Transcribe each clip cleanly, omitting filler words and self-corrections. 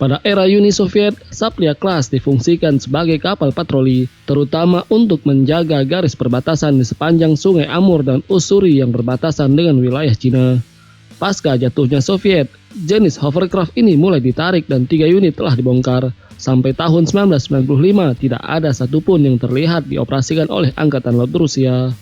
Pada era Uni Soviet, Saplia Class difungsikan sebagai kapal patroli, terutama untuk menjaga garis perbatasan di sepanjang Sungai Amur dan Ussuri yang berbatasan dengan wilayah Cina. Pasca jatuhnya Soviet, jenis hovercraft ini mulai ditarik dan 3 unit telah dibongkar. Sampai tahun 1995 tidak ada satupun yang terlihat dioperasikan oleh Angkatan Laut Rusia.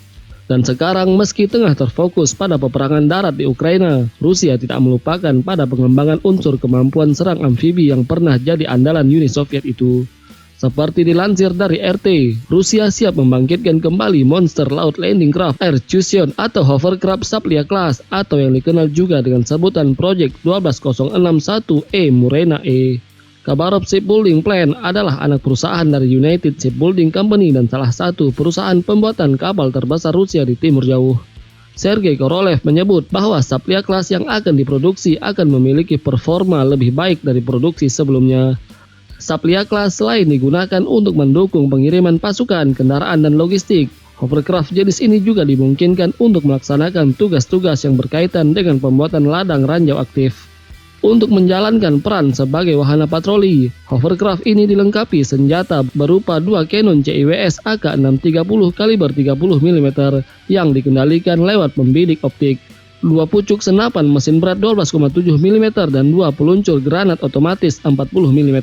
Dan sekarang meski tengah terfokus pada peperangan darat di Ukraina, Rusia tidak melupakan pada pengembangan unsur kemampuan serang amfibi yang pernah jadi andalan Uni Soviet itu. Seperti dilansir dari RT, Rusia siap membangkitkan kembali monster laut landing craft Air Tucson atau hovercraft Saplia Class atau yang dikenal juga dengan sebutan Project 12061E Murena E. Khabarov Shipbuilding Plant adalah anak perusahaan dari United Shipbuilding Company dan salah satu perusahaan pembuatan kapal terbesar Rusia di Timur Jauh. Sergei Korolev menyebut bahwa Saplia Class yang akan diproduksi akan memiliki performa lebih baik dari produksi sebelumnya. Saplia Class selain digunakan untuk mendukung pengiriman pasukan, kendaraan, dan logistik, hovercraft jenis ini juga dimungkinkan untuk melaksanakan tugas-tugas yang berkaitan dengan pembuatan ladang ranjau aktif. Untuk menjalankan peran sebagai wahana patroli, hovercraft ini dilengkapi senjata berupa 2 Cannon CIWS AK-630 kaliber 30 mm yang dikendalikan lewat pembidik optik, 2 pucuk senapan mesin berat 12,7 mm dan 2 peluncur granat otomatis 40 mm.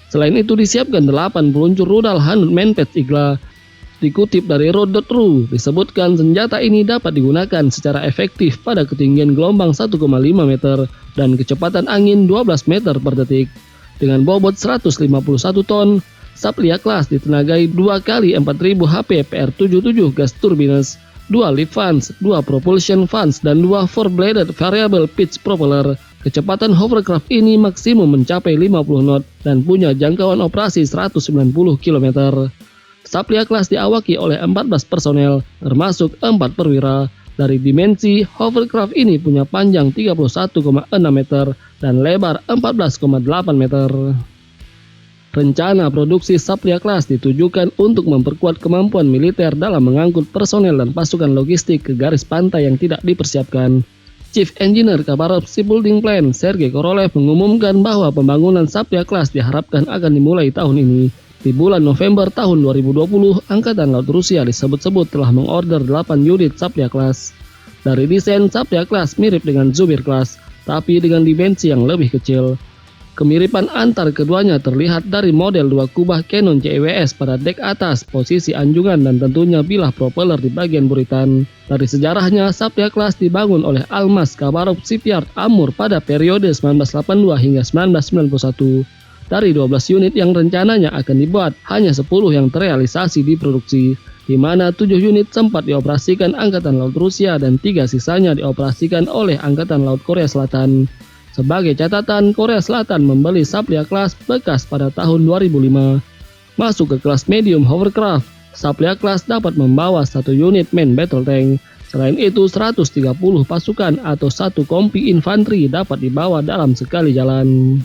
Selain itu disiapkan 8 peluncur rudal Hanut Manpad Igla. Dikutip dari Road.ru, disebutkan senjata ini dapat digunakan secara efektif pada ketinggian gelombang 1,5 meter dan kecepatan angin 12 meter per detik. Dengan bobot 151 ton, Saplia Class ditenagai 2 kali 4000 HP PR77 gas turbines, 2 lift fans, 2 propulsion fans, dan 2 four-bladed variable pitch propeller. Kecepatan hovercraft ini maksimum mencapai 50 knot dan punya jangkauan operasi 190 km. Saplia Class diawaki oleh 14 personel, termasuk 4 perwira. Dari dimensi, hovercraft ini punya panjang 31,6 meter dan lebar 14,8 meter. Rencana produksi Saplia Class ditujukan untuk memperkuat kemampuan militer dalam mengangkut personel dan pasukan logistik ke garis pantai yang tidak dipersiapkan. Chief Engineer Khabarov Shipbuilding Plant Sergei Korolev mengumumkan bahwa pembangunan Saplia Class diharapkan akan dimulai tahun ini. Di bulan November tahun 2020, Angkatan Laut Rusia disebut-sebut telah mengorder 8 unit Saplia Class. Dari desain, Saplia Class mirip dengan Zubir Class, tapi dengan dimensi yang lebih kecil. Kemiripan antar keduanya terlihat dari model 2 kubah Cannon CIWS pada dek atas, posisi anjungan, dan tentunya bilah propeller di bagian buritan. Dari sejarahnya, Saplia Class dibangun oleh Almaz Khabarov Shipyard Amur pada periode 1982 hingga 1991. Dari 12 unit yang rencananya akan dibuat, hanya 10 yang terrealisasi di produksi, di mana 7 unit sempat dioperasikan Angkatan Laut Rusia dan 3 sisanya dioperasikan oleh Angkatan Laut Korea Selatan. Sebagai catatan, Korea Selatan membeli Saplia Class bekas pada tahun 2005. Masuk ke kelas medium hovercraft, Saplia Class dapat membawa 1 unit main battle tank. Selain itu, 130 pasukan atau 1 kompi infanteri dapat dibawa dalam sekali jalan.